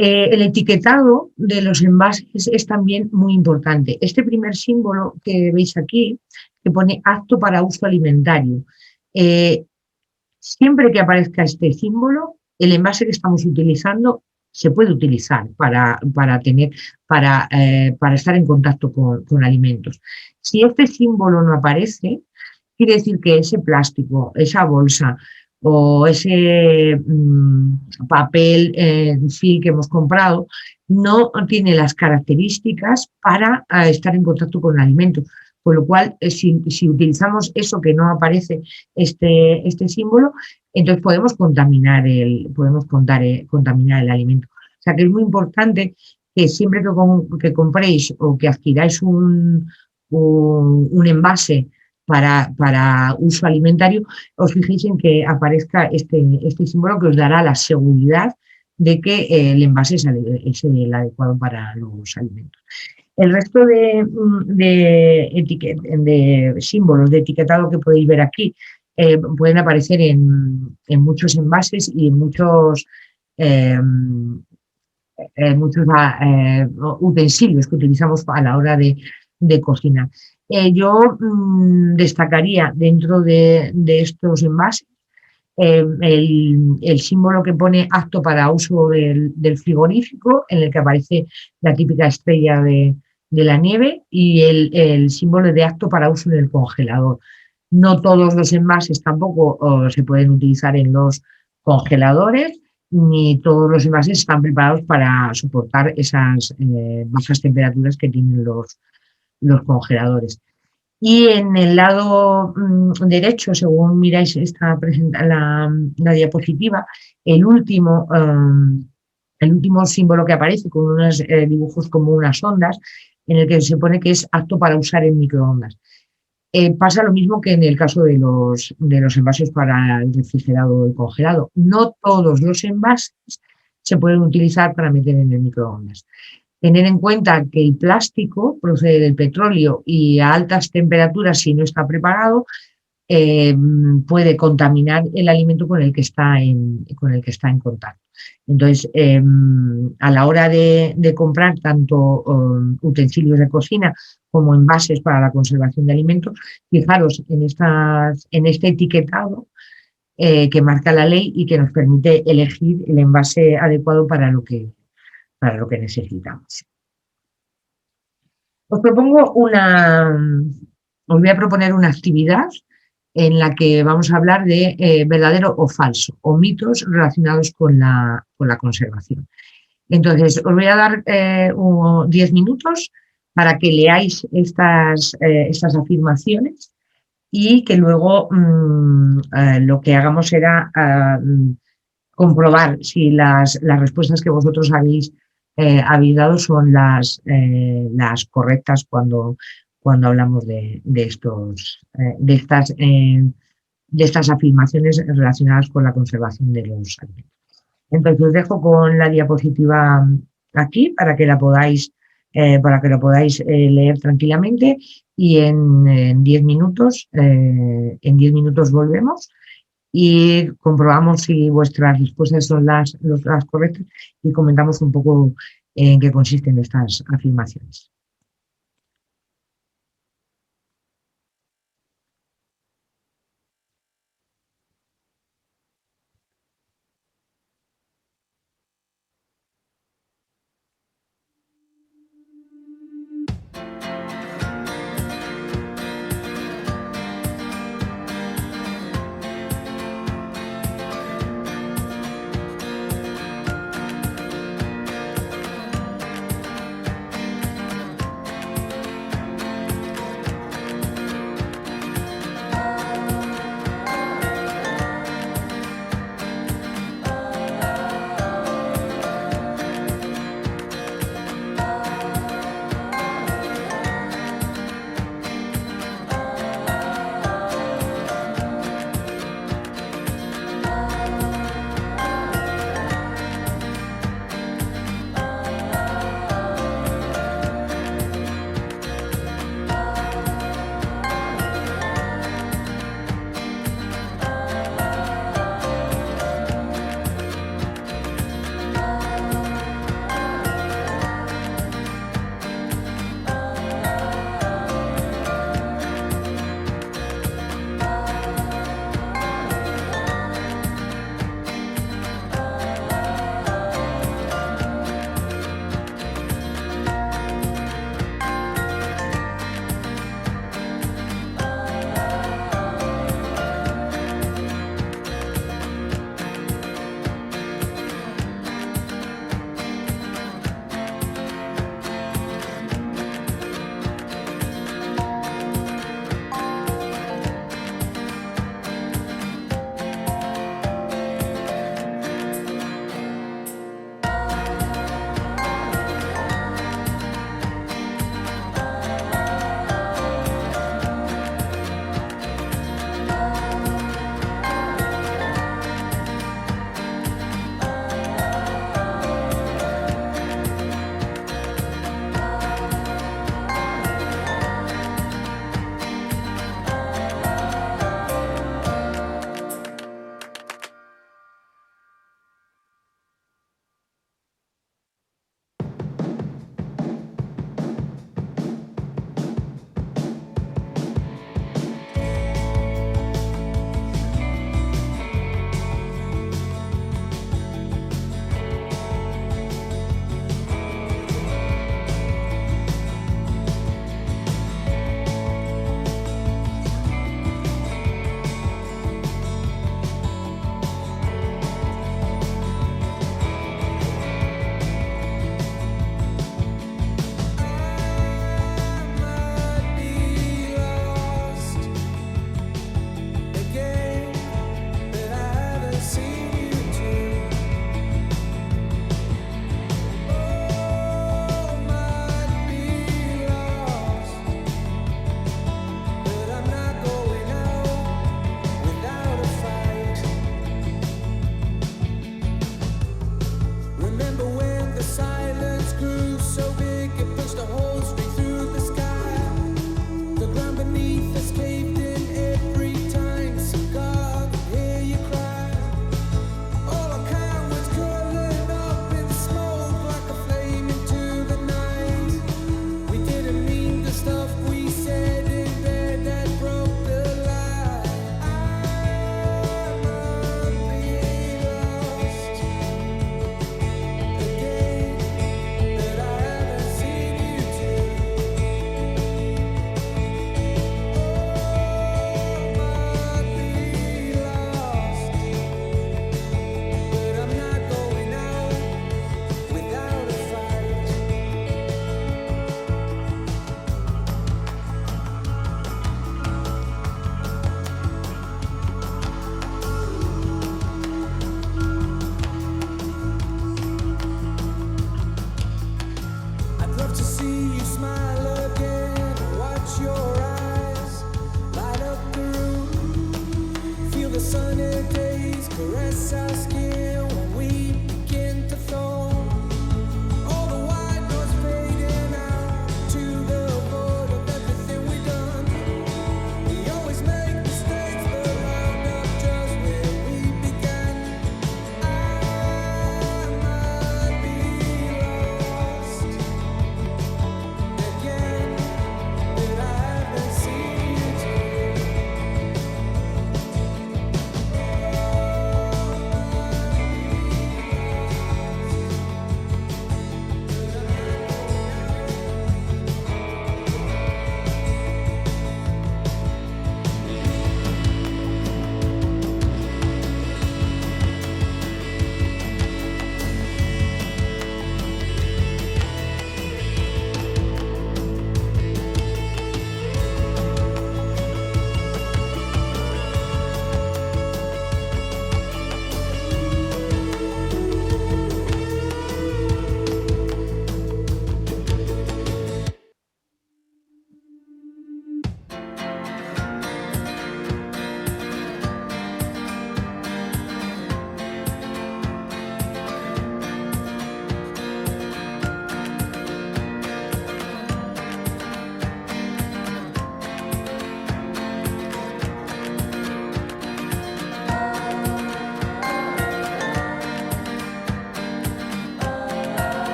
El etiquetado de los envases es también muy importante. Este primer símbolo que veis aquí, que pone apto para uso alimentario, eh, siempre que aparezca este símbolo, el envase que estamos utilizando se puede utilizar para estar en contacto con alimentos. Si este símbolo no aparece, quiere decir que ese plástico, esa bolsa o ese papel film que hemos comprado no tiene las características para estar en contacto con el alimento. Con lo cual, si utilizamos eso que no aparece, este símbolo, entonces podemos contaminar el alimento. O sea que es muy importante que siempre que compréis o que adquiráis un envase para uso alimentario, os fijéis en que aparezca este símbolo que os dará la seguridad de que el envase es el adecuado para los alimentos. El resto de símbolos de etiquetado que podéis ver aquí pueden aparecer en muchos envases y en muchos utensilios que utilizamos a la hora de cocinar. Yo destacaría dentro de estos envases el símbolo que pone apto para uso del frigorífico, en el que aparece la típica estrella de la nieve, y el símbolo de apto para uso en el congelador. No todos los envases tampoco se pueden utilizar en los congeladores, ni todos los envases están preparados para soportar esas bajas temperaturas que tienen los congeladores. Y en el lado derecho, según miráis la diapositiva, el último símbolo que aparece con unos dibujos como unas ondas, en el que se pone que es apto para usar en microondas. Pasa lo mismo que en el caso de los envases para el refrigerado y congelado. No todos los envases se pueden utilizar para meter en el microondas. Tener en cuenta que el plástico procede del petróleo y a altas temperaturas, si no está preparado, puede contaminar el alimento con el que está en contacto. Entonces, a la hora de comprar tanto utensilios de cocina como envases para la conservación de alimentos, fijaros en este etiquetado que marca la ley y que nos permite elegir el envase adecuado para lo que necesitamos. Os voy a proponer una actividad en la que vamos a hablar de verdadero o falso, o mitos relacionados con la conservación. Entonces, os voy a dar 10 minutos para que leáis estas afirmaciones y que luego lo que hagamos será comprobar si las respuestas que vosotros habéis dado son las correctas cuando hablamos de estas afirmaciones relacionadas con la conservación de los alimentos. Entonces os dejo con la diapositiva aquí para que la podáis leer tranquilamente, y en 10 minutos volvemos y comprobamos si vuestras respuestas son las correctas y comentamos un poco en qué consisten estas afirmaciones.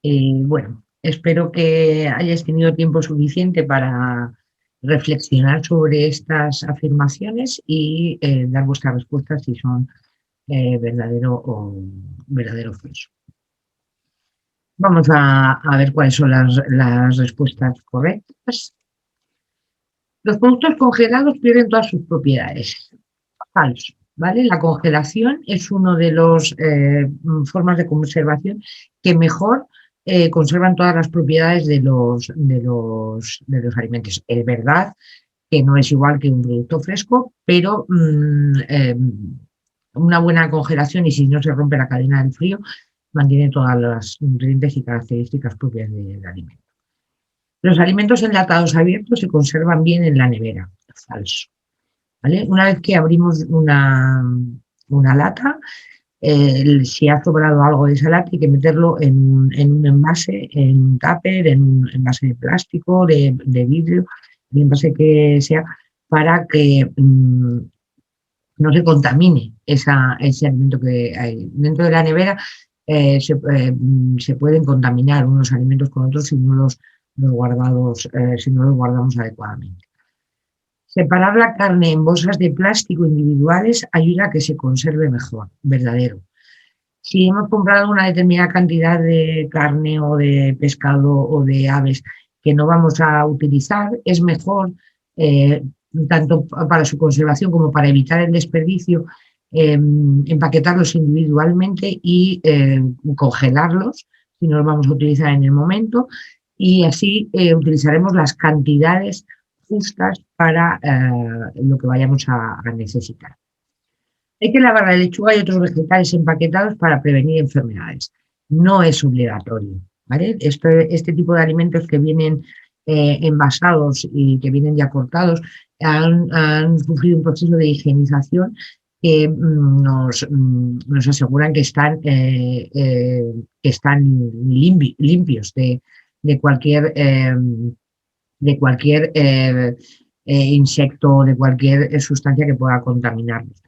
Bueno, espero que hayáis tenido tiempo suficiente para reflexionar sobre estas afirmaciones y dar vuestras respuestas si son verdadero o falso. Vamos a ver cuáles son las respuestas correctas. Los productos congelados pierden todas sus propiedades. Falso, ¿vale? La congelación es una de las formas de conservación que mejor conservan todas las propiedades de los alimentos. Es verdad que no es igual que un producto fresco, pero una buena congelación, y si no se rompe la cadena del frío, mantiene todas las nutrientes y características propias del alimento. Los alimentos enlatados abiertos se conservan bien en la nevera. Falso. ¿Vale? Una vez que abrimos una lata, si ha sobrado algo de esa lata, hay que meterlo en un envase, en un tupper, en un envase de plástico, de vidrio, el envase que sea, para que no se contamine ese alimento que hay. Dentro de la nevera se pueden contaminar unos alimentos con otros si no los guardamos adecuadamente. Separar la carne en bolsas de plástico individuales ayuda a que se conserve mejor. Verdadero. Si hemos comprado una determinada cantidad de carne o de pescado o de aves que no vamos a utilizar, es mejor, tanto para su conservación como para evitar el desperdicio, empaquetarlos individualmente y congelarlos si no los vamos a utilizar en el momento, y así utilizaremos las cantidades justas para lo que vayamos a necesitar. Hay que lavar la lechuga y otros vegetales empaquetados para prevenir enfermedades. No es obligatorio, ¿vale? Este tipo de alimentos que vienen envasados y que vienen ya cortados han sufrido un proceso de higienización que nos aseguran que están limpios de cualquier insecto o de cualquier sustancia que pueda contaminarlos.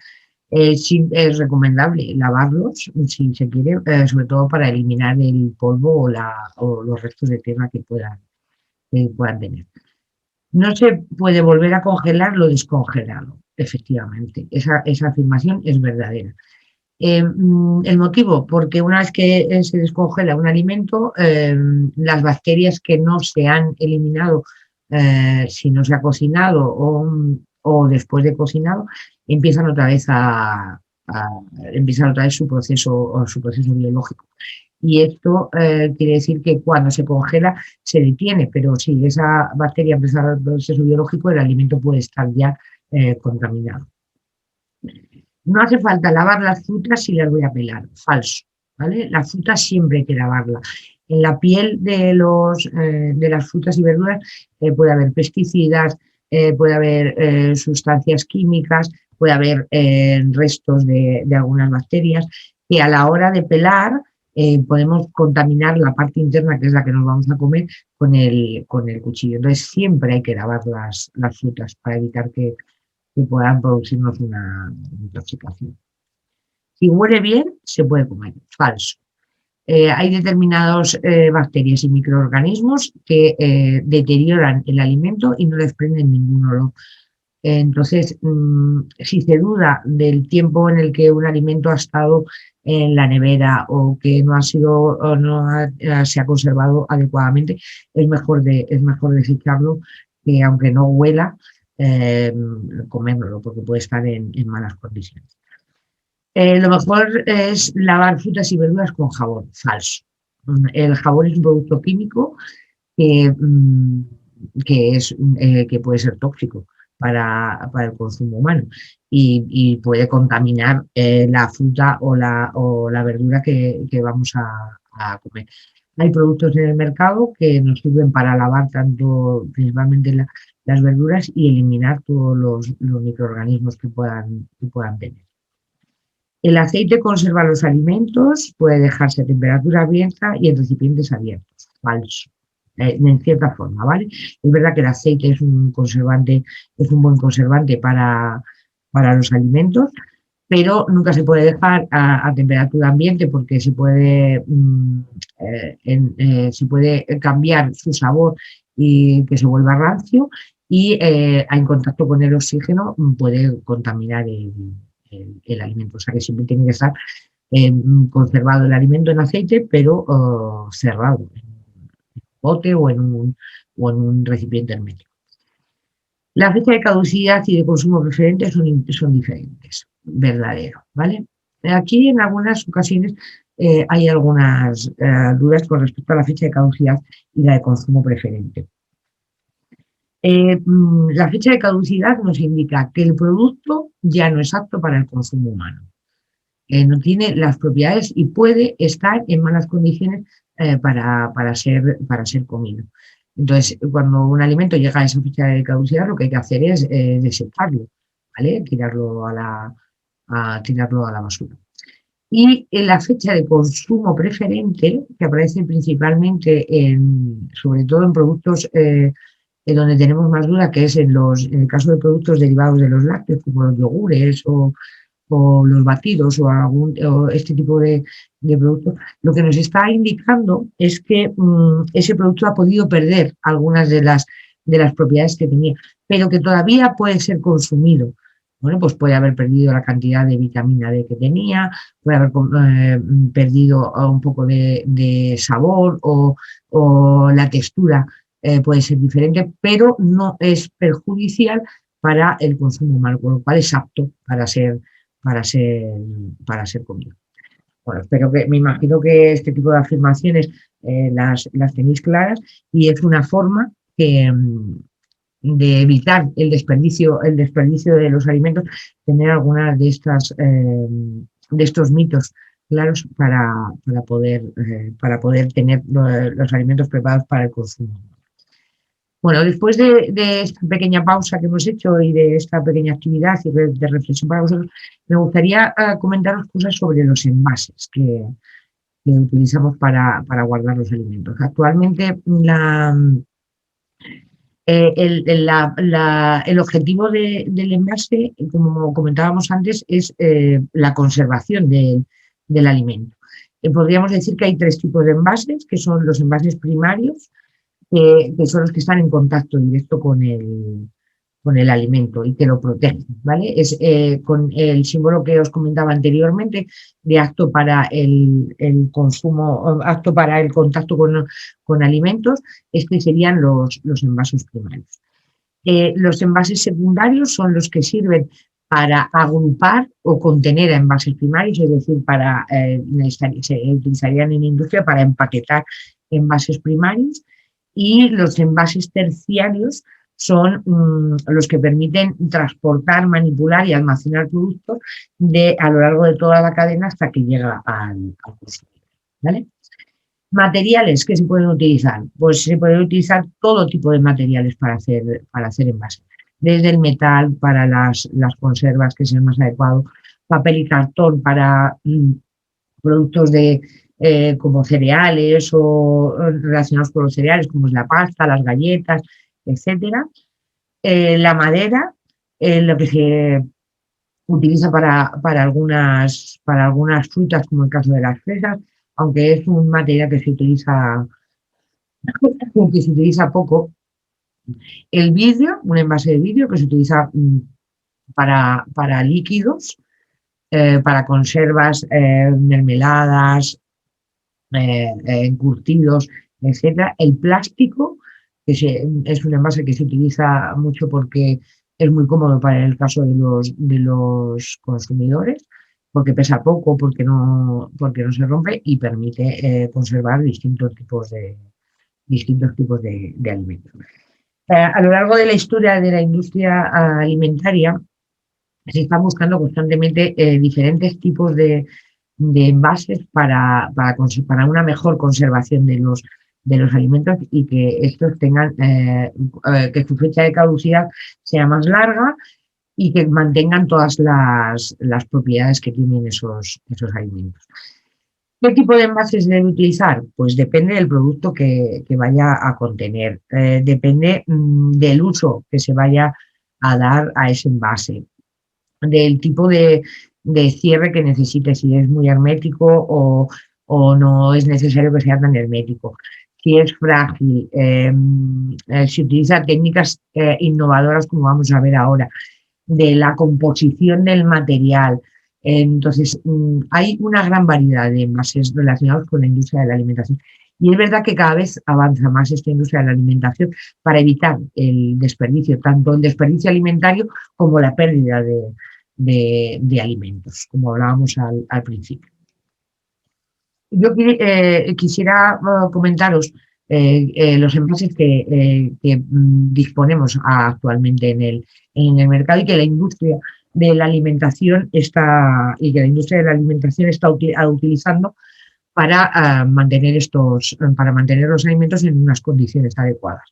Sí es recomendable lavarlos si se quiere, sobre todo para eliminar el polvo o los restos de tierra que puedan tener. No se puede volver a congelar lo descongelado, efectivamente. Esa afirmación es verdadera. El motivo, porque una vez que se descongela un alimento, las bacterias que no se han eliminado si no se ha cocinado o después de cocinado, empiezan otra vez su proceso biológico. Y esto quiere decir que cuando se congela se detiene, pero si esa bacteria empieza el proceso biológico, el alimento puede estar ya contaminado. No hace falta lavar las frutas si las voy a pelar. Falso, ¿vale? La fruta siempre hay que lavarla. En la piel de las frutas y verduras puede haber pesticidas, puede haber sustancias químicas, puede haber restos de algunas bacterias, que a la hora de pelar podemos contaminar la parte interna, que es la que nos vamos a comer, con el cuchillo. Entonces siempre hay que lavar las frutas para evitar que puedan producirnos una intoxicación. Si huele bien, se puede comer. Falso. Hay determinadas bacterias y microorganismos que deterioran el alimento y no desprenden ningún olor. Entonces, si se duda del tiempo en el que un alimento ha estado en la nevera o que no se ha conservado adecuadamente, es mejor desecharlo, que aunque no huela, comérnoslo, porque puede estar en malas condiciones. Lo mejor es lavar frutas y verduras con jabón. Falso. El jabón es un producto químico que puede ser tóxico para el consumo humano y puede contaminar la fruta o la verdura que vamos a comer. Hay productos en el mercado que nos sirven para lavar principalmente las verduras y eliminar todos los microorganismos que puedan tener. El aceite conserva los alimentos, puede dejarse a temperatura abierta y en recipientes abiertos. Falso. En cierta forma, ¿vale? Es verdad que el aceite es un buen conservante para los alimentos, pero nunca se puede dejar a temperatura ambiente porque se puede cambiar su sabor y que se vuelva rancio, y en contacto con el oxígeno puede contaminar el alimento. O sea que siempre tiene que estar conservado el alimento en aceite, pero cerrado en un bote o en un recipiente hermético. La fecha de caducidad y de consumo preferente son diferentes, verdadero, ¿vale? Aquí en algunas ocasiones hay algunas dudas con respecto a la fecha de caducidad y la de consumo preferente. La fecha de caducidad nos indica que el producto ya no es apto para el consumo humano. No tiene las propiedades y puede estar en malas condiciones para ser comido. Entonces, cuando un alimento llega a esa fecha de caducidad, lo que hay que hacer es desecarlo, ¿vale? Tirarlo a la basura. Y en la fecha de consumo preferente, que aparece principalmente sobre todo en productos en donde tenemos más duda, que es en el caso de productos derivados de los lácteos, como los yogures o los batidos o este tipo de productos, lo que nos está indicando es que ese producto ha podido perder algunas de las propiedades que tenía, pero que todavía puede ser consumido. Bueno, pues puede haber perdido la cantidad de vitamina D que tenía, puede haber perdido un poco de sabor o la textura puede ser diferente, pero no es perjudicial para el consumo humano, con lo cual es apto para ser comido. Bueno, me imagino que este tipo de afirmaciones las tenéis claras, y es una forma de evitar el desperdicio de los alimentos, tener algunas de estos mitos claros para poder tener los alimentos preparados para el consumo. Bueno, después de esta pequeña pausa que hemos hecho y de esta pequeña actividad y de reflexión para vosotros, me gustaría comentaros cosas sobre los envases que utilizamos para guardar los alimentos. Actualmente el objetivo del envase, como comentábamos antes, es la conservación del alimento. Podríamos decir que hay tres tipos de envases, que son los envases primarios, que son los que están en contacto directo con el alimento y que lo protegen, ¿vale? Es con el símbolo que os comentaba anteriormente, de apto para el consumo, apto para el contacto con alimentos. Serían los envases primarios. Los envases secundarios son los que sirven para agrupar o contener a envases primarios, es decir, se utilizarían en industria para empaquetar envases primarios. Y los envases terciarios son los que permiten transportar, manipular y almacenar productos a lo largo de toda la cadena hasta que llega al consumidor, ¿vale? Materiales que se pueden utilizar. Pues se pueden utilizar todo tipo de materiales para hacer envases. Desde el metal para las conservas, que es el más adecuado, papel y cartón para productos como cereales o relacionados con los cereales, como es la pasta, las galletas, etcétera. La madera, lo que se utiliza para algunas frutas, como el caso de las fresas, aunque es un material que se utiliza poco. El vidrio, un envase de vidrio que se utiliza para líquidos, para conservas, mermeladas, encurtidos, etcétera. El plástico, que es un envase que se utiliza mucho porque es muy cómodo para el caso de los consumidores, porque pesa poco, porque no se rompe y permite conservar distintos tipos de alimentos. A lo largo de la historia de la industria alimentaria se están buscando constantemente diferentes tipos de envases para una mejor conservación de los alimentos y que estos tengan que su fecha de caducidad sea más larga y que mantengan todas las propiedades que tienen esos alimentos. ¿Qué tipo de envases se debe utilizar? Pues depende del producto que vaya a contener, depende del uso que se vaya a dar a ese envase, del tipo de de cierre que necesite, si es muy hermético o no es necesario que sea tan hermético. Si es frágil, si utiliza técnicas innovadoras, como vamos a ver ahora, de la composición del material. Entonces, hay una gran variedad de envases relacionados con la industria de la alimentación. Y es verdad que cada vez avanza más esta industria de la alimentación para evitar el desperdicio, tanto el desperdicio alimentario como la pérdida de alimentos, como hablábamos al principio. Yo quisiera comentaros los envases que disponemos actualmente en el mercado y que la industria de la alimentación está utilizando para para mantener los alimentos en unas condiciones adecuadas.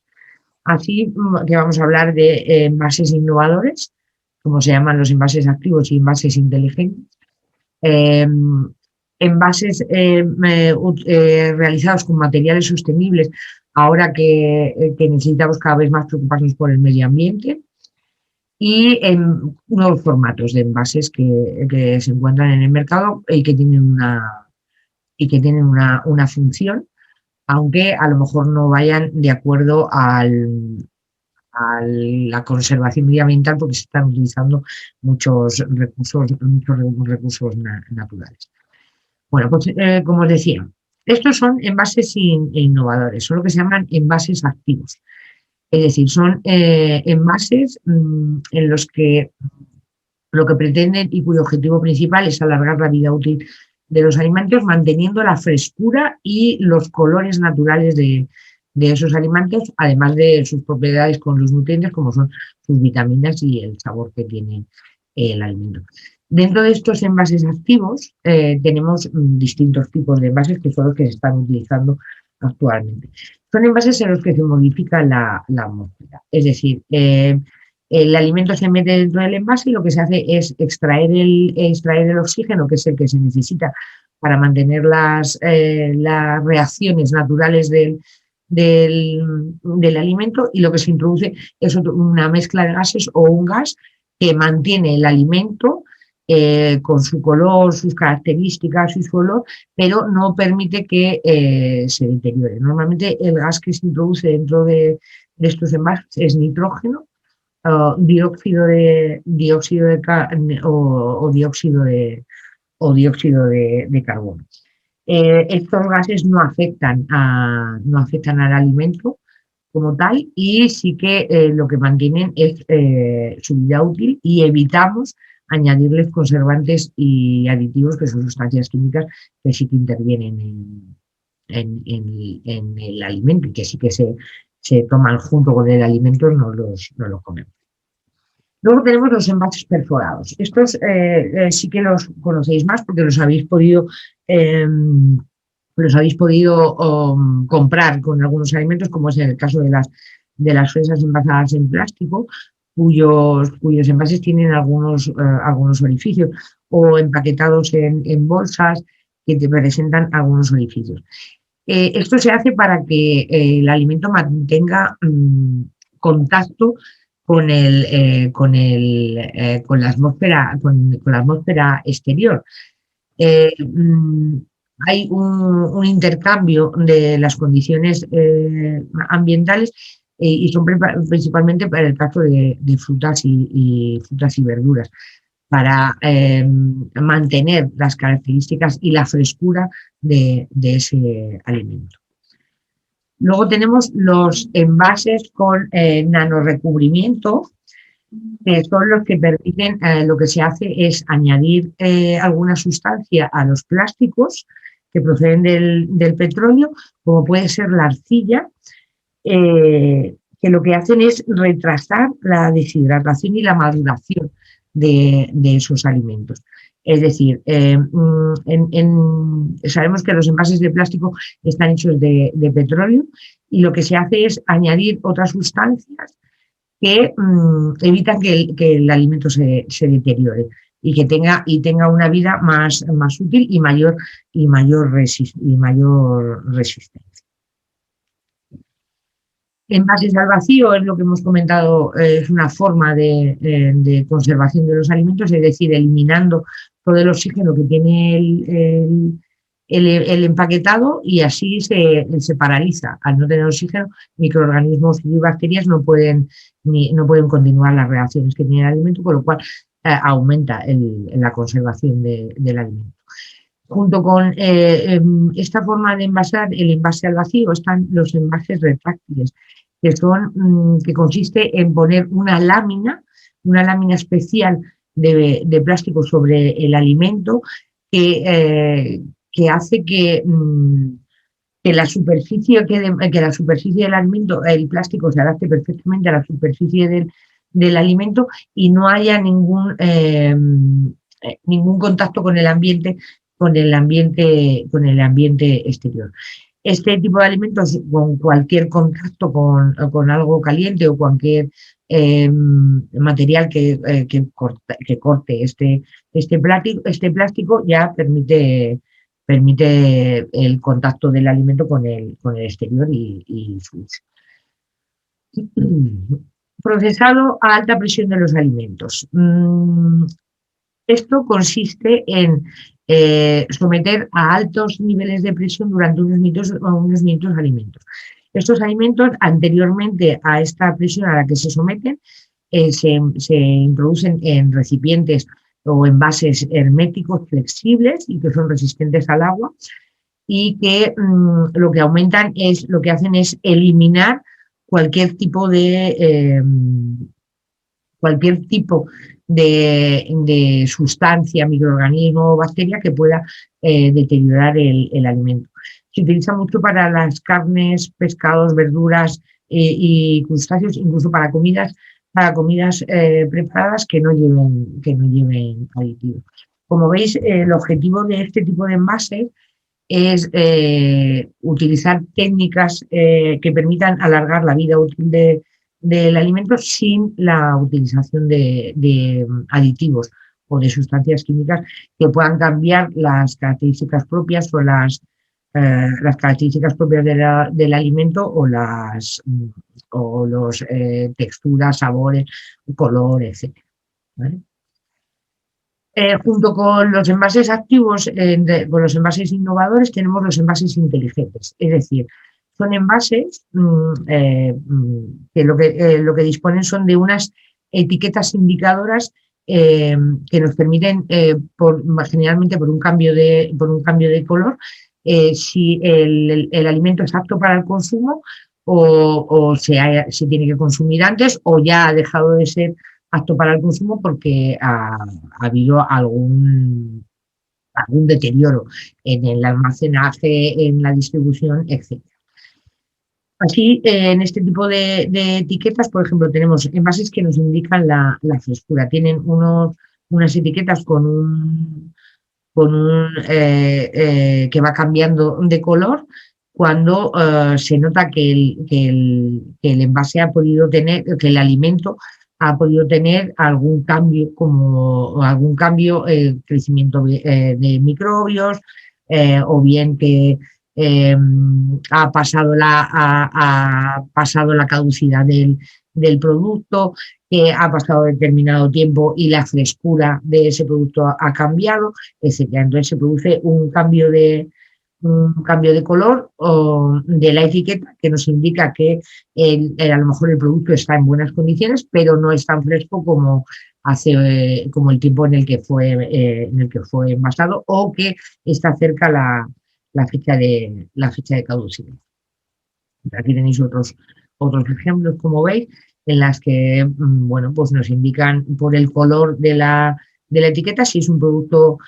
Así que vamos a hablar de envases innovadores, como se llaman los envases activos y envases inteligentes. Eh, Envases realizados con materiales sostenibles, ahora que necesitamos cada vez más preocuparnos por el medio ambiente, y en nuevos formatos de envases que se encuentran en el mercado y que tienen una función, aunque a lo mejor no vayan de acuerdo a la conservación medioambiental, porque se están utilizando muchos recursos naturales. Bueno, pues como os decía, estos son envases innovadores, son lo que se llaman envases activos. Es decir, son envases en los que lo que pretenden y cuyo objetivo principal es alargar la vida útil de los alimentos, manteniendo la frescura y los colores naturales de esos alimentos, además de sus propiedades con los nutrientes, como son sus vitaminas y el sabor que tiene el alimento. Dentro de estos envases activos tenemos distintos tipos de envases que son los que se están utilizando actualmente. Son envases en los que se modifica la atmósfera, es decir, el alimento se mete dentro del envase y lo que se hace es extraer el oxígeno, que es el que se necesita para mantener las reacciones naturales del alimento, y lo que se introduce es una mezcla de gases o un gas que mantiene el alimento con su color, sus características y su olor, pero no permite que se deteriore. Normalmente el gas que se introduce dentro de estos envases es nitrógeno, dióxido de carbono. Estos gases no afectan al alimento como tal, y sí que lo que mantienen es su vida útil, y evitamos añadirles conservantes y aditivos, que son sustancias químicas que sí que intervienen en el alimento y que sí que se toman junto con el alimento, no los comemos. Luego tenemos los envases perforados. Estos sí que los conocéis más porque los habéis podido comprar con algunos alimentos, como es el caso de las fresas envasadas en plástico, cuyos envases tienen algunos orificios, o empaquetados en bolsas que te presentan algunos orificios. Esto se hace para que el alimento mantenga contacto con la atmósfera exterior. Hay un intercambio de las condiciones ambientales, y son principalmente para el caso de frutas y verduras, para mantener las características y la frescura de ese alimento. Luego tenemos los envases con nanorecubrimiento, que son los que permiten, lo que se hace es añadir alguna sustancia a los plásticos que proceden del petróleo, como puede ser la arcilla, que lo que hacen es retrasar la deshidratación y la maduración de esos alimentos. Es decir, sabemos que los envases de plástico están hechos de petróleo, y lo que se hace es añadir otras sustancias que evitan que el alimento se deteriore y que tenga una vida más útil y mayor resistencia. Envases al vacío es lo que hemos comentado, es una forma de conservación de los alimentos, es decir, eliminando todo el oxígeno que tiene el empaquetado y así se paraliza. Al no tener oxígeno, microorganismos y bacterias no pueden continuar las reacciones que tiene el alimento, con lo cual aumenta la conservación del alimento. Junto con esta forma de envasar, el envase al vacío, están los envases retráctiles, que consiste en poner una lámina especial de plástico sobre el alimento que hace que la superficie del alimento, el plástico se adapte perfectamente a la superficie del alimento y no haya ningún contacto con el ambiente exterior. Este tipo de alimentos, con cualquier contacto con algo caliente o cualquier material que corte este plástico, ya permite el contacto del alimento con el exterior y su uso. Procesado a alta presión de los alimentos. Esto consiste en someter a altos niveles de presión durante unos minutos alimentos. Estos alimentos, anteriormente a esta presión a la que se someten, se introducen en recipientes o envases herméticos flexibles y que son resistentes al agua y que lo que hacen es eliminar cualquier tipo de sustancia, microorganismo o bacteria que pueda deteriorar el alimento. Se utiliza mucho para las carnes, pescados, verduras y crustáceos, incluso para comidas preparadas que no lleven aditivos. Como veis, el objetivo de este tipo de envases es utilizar técnicas que permitan alargar la vida útil del alimento sin la utilización de aditivos o de sustancias químicas que puedan cambiar las características propias o las características propias del alimento o las texturas, sabores, color, etc. ¿Vale? Junto con los envases activos, con los envases innovadores, tenemos los envases inteligentes. Es decir, son envases que lo que disponen son de unas etiquetas indicadoras que nos permiten, generalmente por un cambio de color, si el alimento es apto para el consumo o se tiene que consumir antes o ya ha dejado de ser apto para el consumo porque ha habido algún deterioro en el almacenaje, en la distribución, etc. Así, en este tipo de etiquetas, por ejemplo, tenemos envases que nos indican la frescura. Tienen unas etiquetas que va cambiando de color cuando se nota que el envase ha podido tener, que el alimento ha podido tener algún cambio, crecimiento de microbios, o bien que ha pasado la caducidad del producto, que ha pasado determinado tiempo y la frescura de ese producto ha cambiado, etc. Entonces se produce un cambio de color de la etiqueta que nos indica que a lo mejor el producto está en buenas condiciones, pero no es tan fresco como el tiempo en el que fue envasado o que está cerca la fecha de caducidad. Aquí tenéis otros ejemplos, como veis, en las que pues nos indican por el color de la etiqueta si es un producto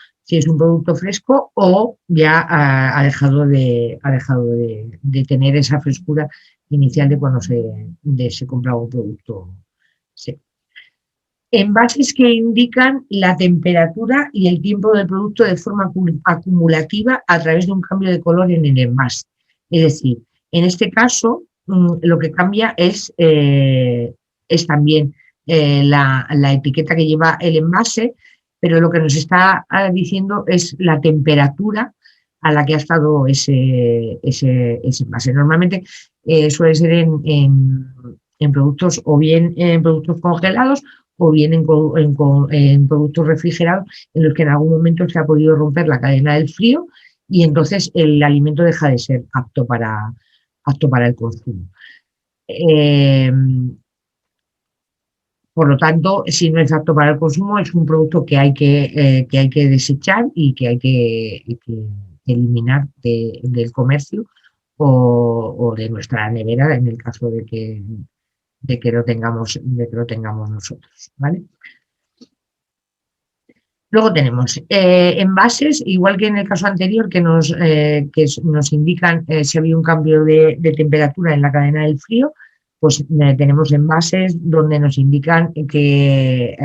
fresco o ya ha dejado de tener esa frescura inicial de cuando se compraba un producto. Sí. Envases que indican la temperatura y el tiempo del producto de forma acumulativa a través de un cambio de color en el envase. Es decir, en este caso, lo que cambia es también la etiqueta que lleva el envase, pero lo que nos está diciendo es la temperatura a la que ha estado ese envase. Normalmente suele ser en productos o bien en productos congelados o bien en productos refrigerados en los que en algún momento se ha podido romper la cadena del frío y entonces el alimento deja de ser apto para el consumo. Eh, por lo tanto, si no es apto para el consumo, es un producto que hay que desechar y que hay que eliminar del comercio o de nuestra nevera en el caso de que lo tengamos nosotros, ¿vale? Luego tenemos envases, igual que en el caso anterior, que nos indican si había un cambio de temperatura en la cadena del frío, pues tenemos envases donde nos indican que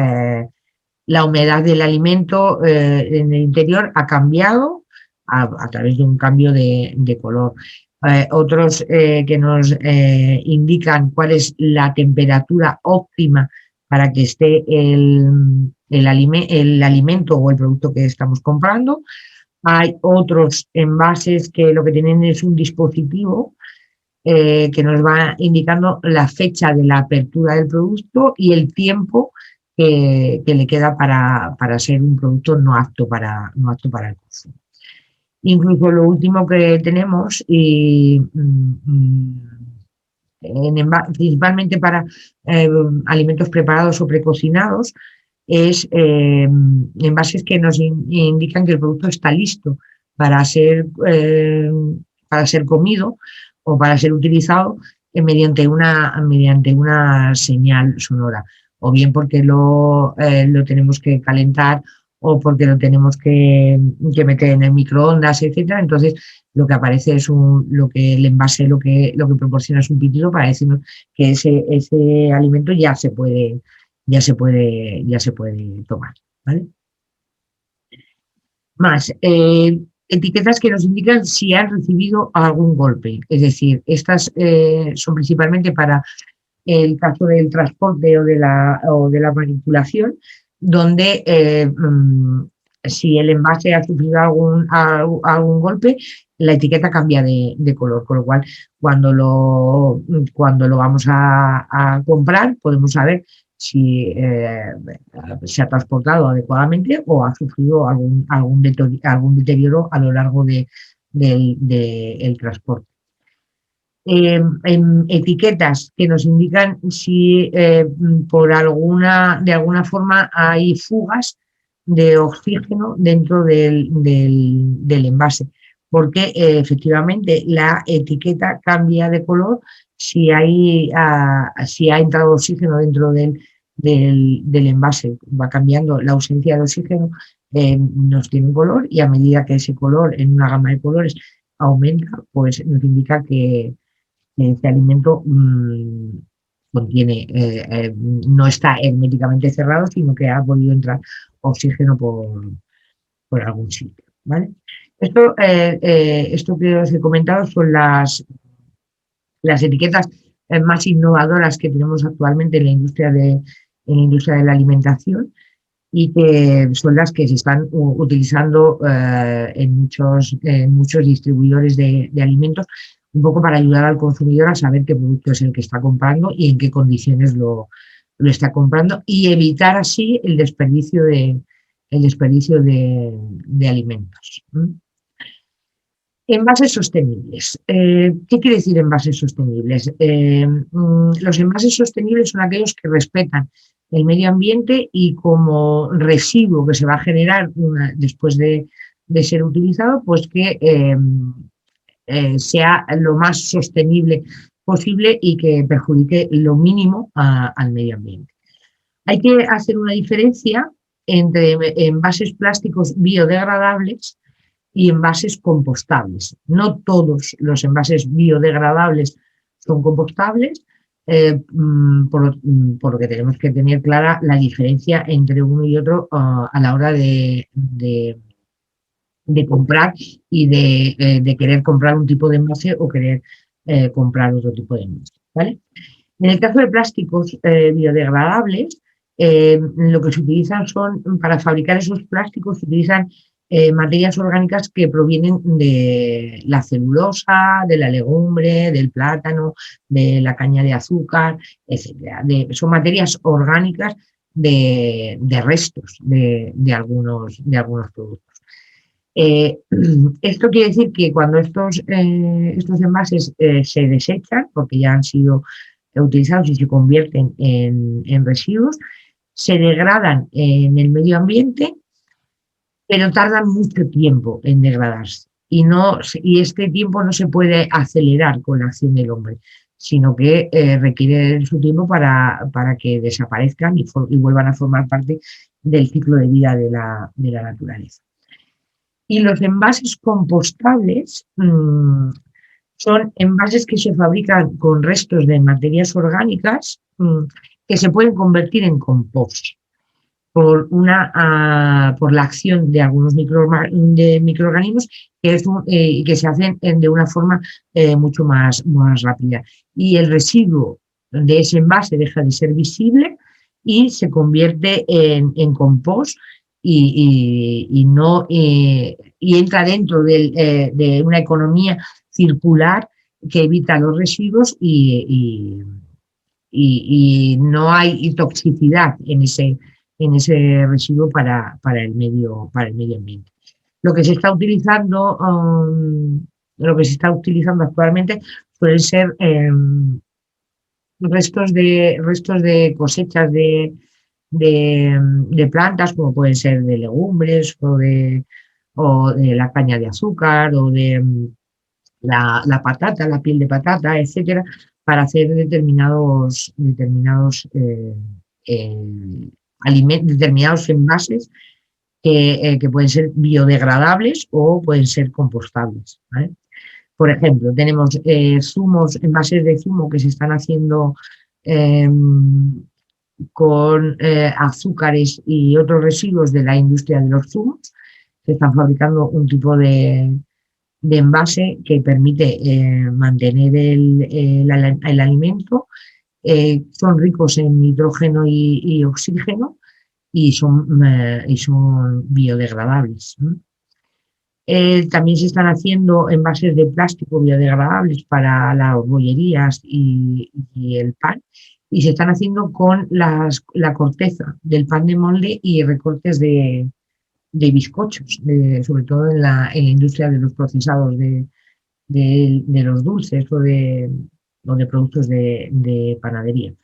la humedad del alimento en el interior ha cambiado a través de un cambio de color. Otros que nos indican cuál es la temperatura óptima para que esté el alimento o el producto que estamos comprando. Hay otros envases que lo que tienen es un dispositivo que nos va indicando la fecha de la apertura del producto y el tiempo que le queda para ser un producto no apto para el consumo. Incluso lo último que tenemos, principalmente para alimentos preparados o precocinados, es envases que nos indican que el producto está listo para ser comido o para ser utilizado mediante una señal sonora, o bien porque lo tenemos que calentar o porque lo tenemos que meter en el microondas, etcétera. Entonces, lo que aparece es el envase lo que proporciona es un pitido para decirnos que ese alimento ya se puede tomar, ¿vale? Más, etiquetas que nos indican si han recibido algún golpe. Es decir, estas son principalmente para el caso del transporte o de la manipulación, donde si el envase ha sufrido algún golpe, la etiqueta cambia de color, con lo cual cuando lo vamos a comprar podemos saber si se ha transportado adecuadamente o ha sufrido algún deterioro a lo largo del transporte. En etiquetas que nos indican si de alguna forma hay fugas de oxígeno dentro del envase, porque efectivamente la etiqueta cambia de color si ha entrado oxígeno dentro del envase, va cambiando la ausencia de oxígeno, nos tiene un color y a medida que ese color en una gama de colores aumenta, pues nos indica que este alimento no está herméticamente cerrado, sino que ha podido entrar oxígeno por algún sitio, ¿vale? Esto que os he comentado son las etiquetas más innovadoras que tenemos actualmente en la industria de la alimentación y que son las que se están utilizando en muchos distribuidores de alimentos, un poco para ayudar al consumidor a saber qué producto es el que está comprando y en qué condiciones lo está comprando y evitar así el desperdicio de alimentos. Envases sostenibles. ¿Qué quiere decir envases sostenibles? Los envases sostenibles son aquellos que respetan el medio ambiente y como residuo que se va a generar después de ser utilizado, pues que sea lo más sostenible posible y que perjudique lo mínimo al medio ambiente. Hay que hacer una diferencia entre envases plásticos biodegradables y envases compostables. No todos los envases biodegradables son compostables, por lo que tenemos que tener clara la diferencia entre uno y otro a la hora de comprar y de querer comprar un tipo de envase o querer comprar otro tipo de envase, ¿vale? En el caso de plásticos biodegradables, lo que se utilizan para fabricar esos plásticos, se utilizan materias orgánicas que provienen de la celulosa, de la legumbre, del plátano, de la caña de azúcar, etc. Son materias orgánicas de restos de algunos productos. Esto quiere decir que cuando estos envases se desechan, porque ya han sido utilizados y se convierten en residuos, se degradan en el medio ambiente, pero tardan mucho tiempo en degradarse. Y este tiempo no se puede acelerar con la acción del hombre, sino que requiere su tiempo para que desaparezcan y vuelvan a formar parte del ciclo de vida de la naturaleza. Y los envases compostables son envases que se fabrican con restos de materias orgánicas que se pueden convertir en compost por la acción de algunos microorganismos que se hacen de una forma mucho más rápida. Y el residuo de ese envase deja de ser visible y se convierte en compost y entra dentro de una economía circular que evita los residuos y no hay toxicidad en ese residuo para el medio ambiente. Lo que se está utilizando actualmente suelen ser restos de cosechas de plantas, como pueden ser de legumbres o de la caña de azúcar o de la patata, la piel de patata, etcétera, para hacer determinados envases que pueden ser biodegradables o pueden ser compostables, ¿vale? Por ejemplo, tenemos envases de zumo que se están haciendo con azúcares y otros residuos de la industria de los zumos. Se están fabricando un tipo de envase que permite mantener el alimento. Son ricos en nitrógeno y oxígeno y son biodegradables. También se están haciendo envases de plástico biodegradables para las bollerías y el pan, y se están haciendo con la corteza del pan de molde y recortes de bizcochos, sobre todo en la industria de los procesados de los dulces o de productos de panadería.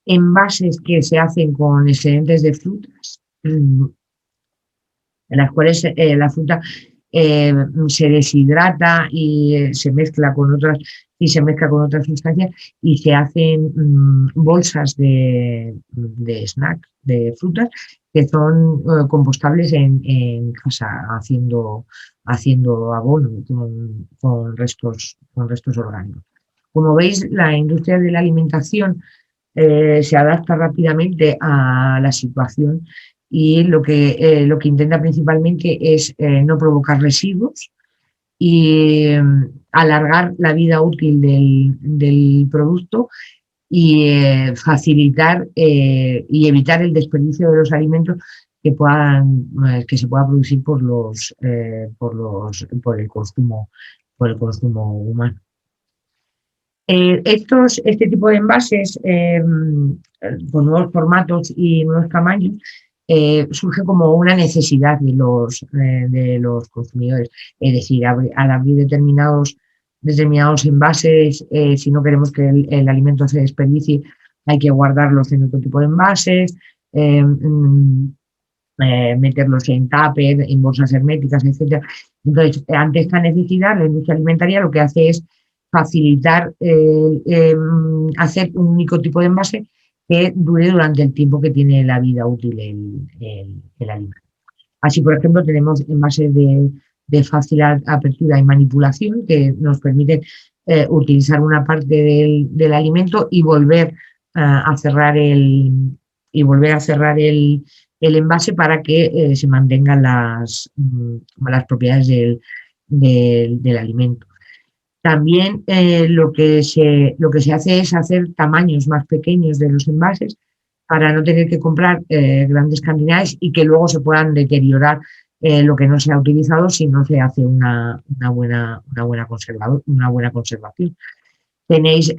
Envases que se hacen con excedentes de frutas, en las cuales la fruta se deshidrata y se mezcla con otras sustancias y se hacen bolsas de snack de frutas que son compostables en casa, haciendo abono con restos orgánicos. Como veis, la industria de la alimentación se adapta rápidamente a la situación y lo que intenta principalmente es no provocar residuos y alargar la vida útil del producto y facilitar y evitar el desperdicio de los alimentos que se pueda producir por el consumo humano. Este tipo de envases con nuevos formatos y nuevos tamaños surge como una necesidad de los consumidores. Es decir, al abrir determinados envases, si no queremos que el alimento se desperdicie, hay que guardarlos en otro tipo de envases, meterlos en tupper, en bolsas herméticas, etcétera. Entonces, ante esta necesidad, la industria alimentaria lo que hace es facilitar hacer un único tipo de envase que dure durante el tiempo que tiene la vida útil el alimento. Así, por ejemplo, tenemos envases de fácil apertura y manipulación que nos permiten utilizar una parte del alimento y volver a cerrar el envase para que se mantengan las propiedades del alimento. También lo que se hace es hacer tamaños más pequeños de los envases para no tener que comprar grandes cantidades y que luego se puedan deteriorar lo que no se ha utilizado si no se hace una buena conservación. Tenéis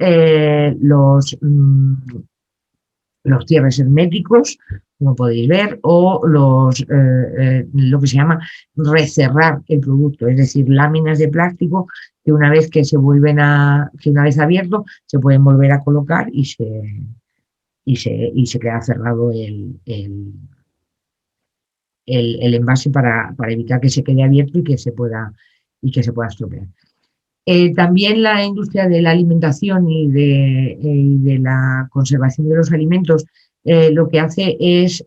los cierres herméticos, como podéis ver, o lo que se llama recerrar el producto, es decir, láminas de plástico que una vez que que una vez abierto, se pueden volver a colocar y se queda cerrado el envase para evitar que se quede abierto y que se pueda estropear. También la industria de la alimentación y de la conservación de los alimentos lo que hace es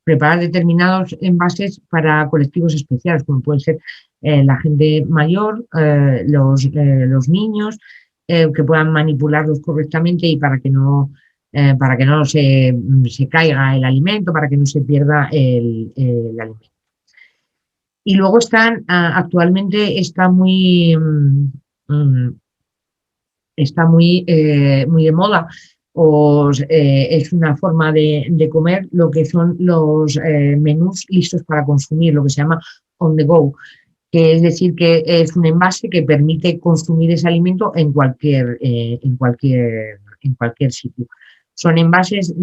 preparar determinados envases para colectivos especiales, como pueden ser la gente mayor, los niños, que puedan manipularlos correctamente y para que no se caiga el alimento, para que no se pierda el alimento. Y luego actualmente muy de moda, es una forma de comer lo que son los menús listos para consumir, lo que se llama on the go, que es decir, que es un envase que permite consumir ese alimento en cualquier sitio. Son envases,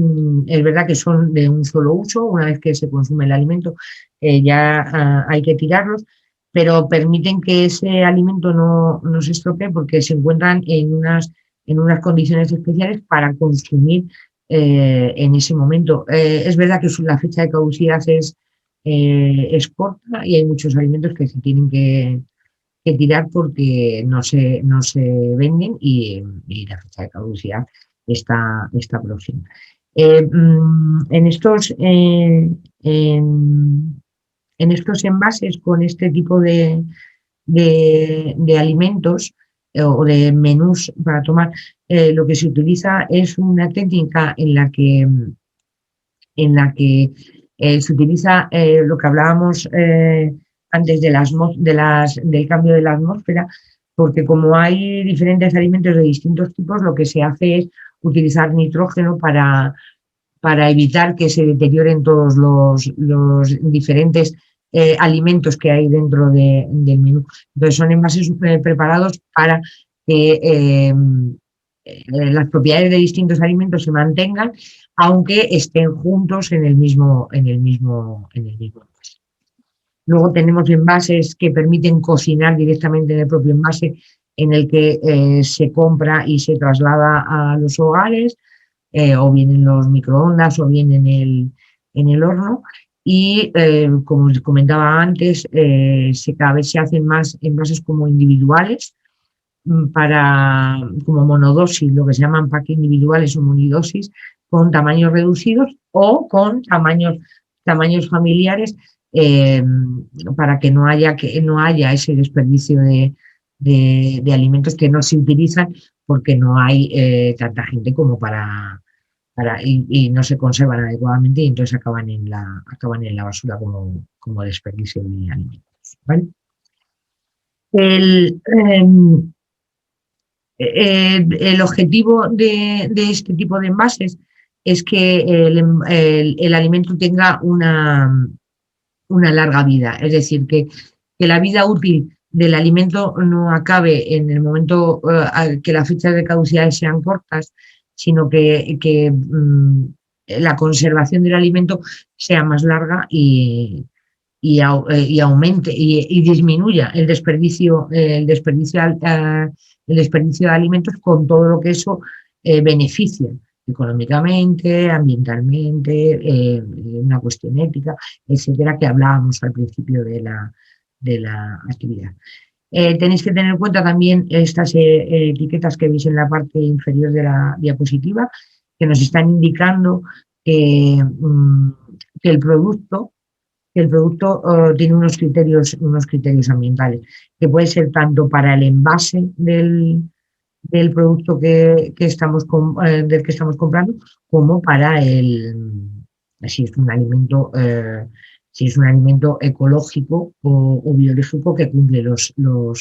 es verdad que son de un solo uso, una vez que se consume el alimento ya hay que tirarlos, pero permiten que ese alimento no se estropee porque se encuentran en unas condiciones especiales para consumir en ese momento. Es verdad que la fecha de caducidad es corta y hay muchos alimentos que se tienen que tirar porque no se venden y la fecha de caducidad está próxima. En estos envases con este tipo de alimentos o de menús para tomar, lo que se utiliza es una técnica en la que se utiliza lo que hablábamos antes del cambio de la atmósfera, porque como hay diferentes alimentos de distintos tipos, lo que se hace es utilizar nitrógeno para evitar que se deterioren todos los diferentes alimentos que hay dentro del menú. Entonces son envases preparados para que las propiedades de distintos alimentos se mantengan, aunque estén juntos en el mismo envase. Luego tenemos envases que permiten cocinar directamente en el propio envase, en el que se compra y se traslada a los hogares, o bien en los microondas o bien en el horno. Y como os comentaba antes, cada vez se hacen más envases como individuales, como monodosis, lo que se llaman pack individuales o monidosis, con tamaños reducidos o con tamaños familiares, para que no haya ese desperdicio de alimentos que no se utilizan porque no hay tanta gente como y no se conservan adecuadamente y entonces acaban en la basura como desperdicio de alimentos, ¿vale? El objetivo de este tipo de envases es que el alimento tenga una larga vida, es decir, que la vida útil del alimento no acabe en el momento que las fechas de caducidad sean cortas, sino que la conservación del alimento sea más larga y aumente y disminuya el desperdicio de alimentos, con todo lo que eso beneficia económicamente, ambientalmente, una cuestión ética, etcétera, que hablábamos al principio de la actividad. Tenéis que tener en cuenta también estas etiquetas que veis en la parte inferior de la diapositiva, que nos están indicando que el producto tiene unos criterios ambientales, que puede ser tanto para el envase del producto del que estamos comprando, como para si es un alimento ecológico o biológico que cumple los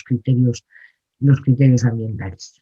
criterios ambientales.